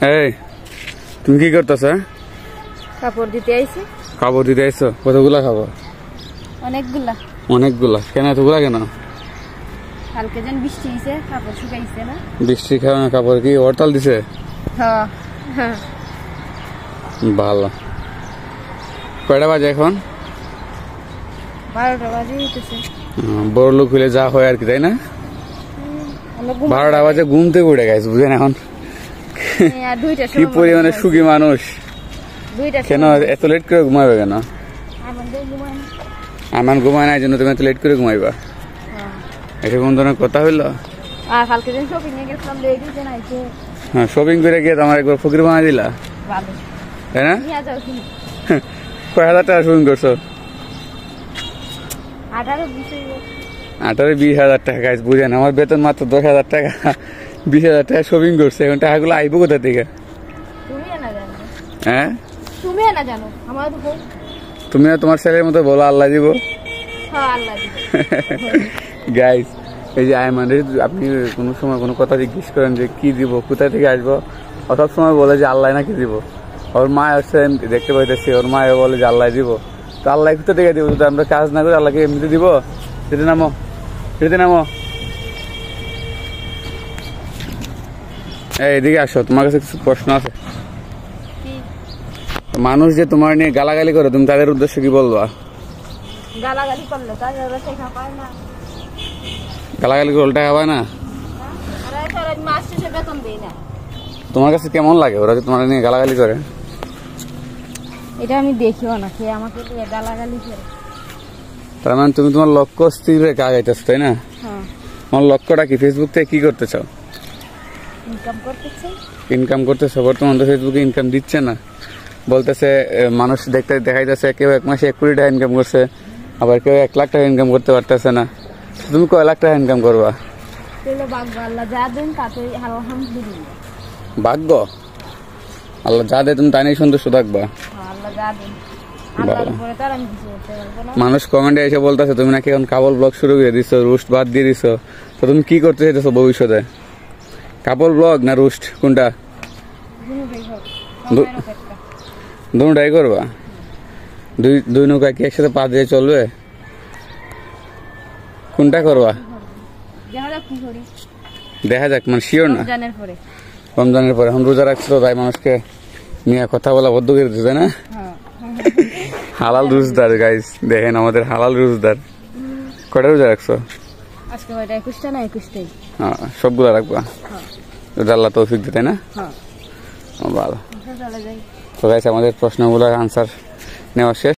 এই তুমি কি করতেছ? কাপড় দিতে আইছি। কাপড় দিতে আইছো? কতগুলা খাবো? অনেকগুলা। অনেকগুলা? কেন এতগুলা কেন? কালকে যেন বৃষ্টি হইছে, কাপড় শুকাইছে না। বৃষ্টি খাওয়া না, কাপড় কি হরতাল দিছে? হ্যাঁ হ্যাঁ। ভালো। কয়টা বাজে এখন? 12টা বাজে হইতেছে। বড় লোক হইলে যা হয় আর কি, তাই না? 12টা বাজে ঘুম থেকে উঠে গেছে, বুঝেন এখন কি পরিমাণে সুখী মানুষ। কেন এত লেট করে ঘুমাবে কেন? আমার ঘুমায় না, এই জন্য তুমি এত লেট করে ঘুমাইবা? এটা কোন ধরনের কথা হইলো? হ্যাঁ, শপিং করে গিয়ে তোমার একবার ফকির বানাই দিলা, তাই না? কয় হাজার টাকা শপিং করছো? 18-20,000 টাকা। গাইস বুঝেন, আমার বেতন মাত্র 10,000 টাকা, 20,000 টাকা শপিং করছে। এখন টাকাগুলো আইবো কোথা থেকে? হ্যাঁ, তুমিও তোমার ছেলের মতো বলো আল্লাহ দিব। গাইস, এই যে মানে আপনি কোনো সময় কোনো কথা জিজ্ঞেস করেন যে কি দিব, কোথা থেকে আসবো, সব সময় বলে যে আল্লাহ নাকি দিব। ওর মা আসছে দেখতে পাইতেছি, ওর মা বলে যে আল্লাহ দিব। তো আল্লাহ কোথা থেকে দিব? যদি আমরা কাজ না করি আল্লাহকে এমনিতে দিব? সেটা নামো, সেটা নামো। এদিকে আসো, তোমার কাছে কিছু প্রশ্ন আছে। মানুষ যে তোমার নিয়ে গালাগালি করে, তুমি তাদের উদ্দেশ্যে কি বলবা? গালাগালি করলে টাকা পায় না। গালাগালি করলে টাকা পায় না? তোমার কাছে কেমন লাগে ওরা যে তোমার নিয়ে গালাগালি করে? এটা আমি দেখিও না, সে আমাকে গালাগালি করে। তার মানে তুমি তোমার লক্ষ্য স্থির রেখে আগাইতেছ, তাই না? তোমার লক্ষ্যটা কি? ফেসবুক থেকে কি করতে চাও? ইনকাম করতেছ। বর্তমান তো ফেসবুকে ইনকাম দিচ্ছে না, বলতেছে মানুষ দেখাইতেছে কেউ 1 মাসে 1 কোটি টাকা ইনকাম করছে, আবার কেউ 1 লাখ টাকা ইনকাম করতে পারতেছে না। তুমি কয় লাখ টাকা ইনকাম করবা? ভাগ্য, আল্লাহ যা দেয় তুমি তা নিয়ে সন্তুষ্ট থাকবা। মানুষ কমেন্টে এসে বলতেছে তুমি নাকি এখন কাপল ব্লগ শুরু করে দিছো, রুস্ট বাদ দিয়ে দিছো। তো তুমি কি করতে চাইতেছো ভবিষ্যতে? কাপল ব্লগ না রুস্ট, কোনটা? দুটাই করবা? দুই নৌকা কি একসাথে পা দিয়ে চলবে? কোনটা করবা? দেখা যাক, মানে শিওর না। রমজানের পরে। এখন রোজা রাখছো, তাই মানুষকে নিয়ে কথা বলা বদ্ধ করে দিতে, না? হালাল রোজদার গাইস, দেখেন আমাদের হালাল রোজদার। কয়টা রোজা রাখছো? সবগুলা রাখবা? আল্লাহ তৌফিক দিতে, না? ভালো। তো গাইস, আমাদের প্রশ্নগুলোর আনসার নেওয়া শেষ।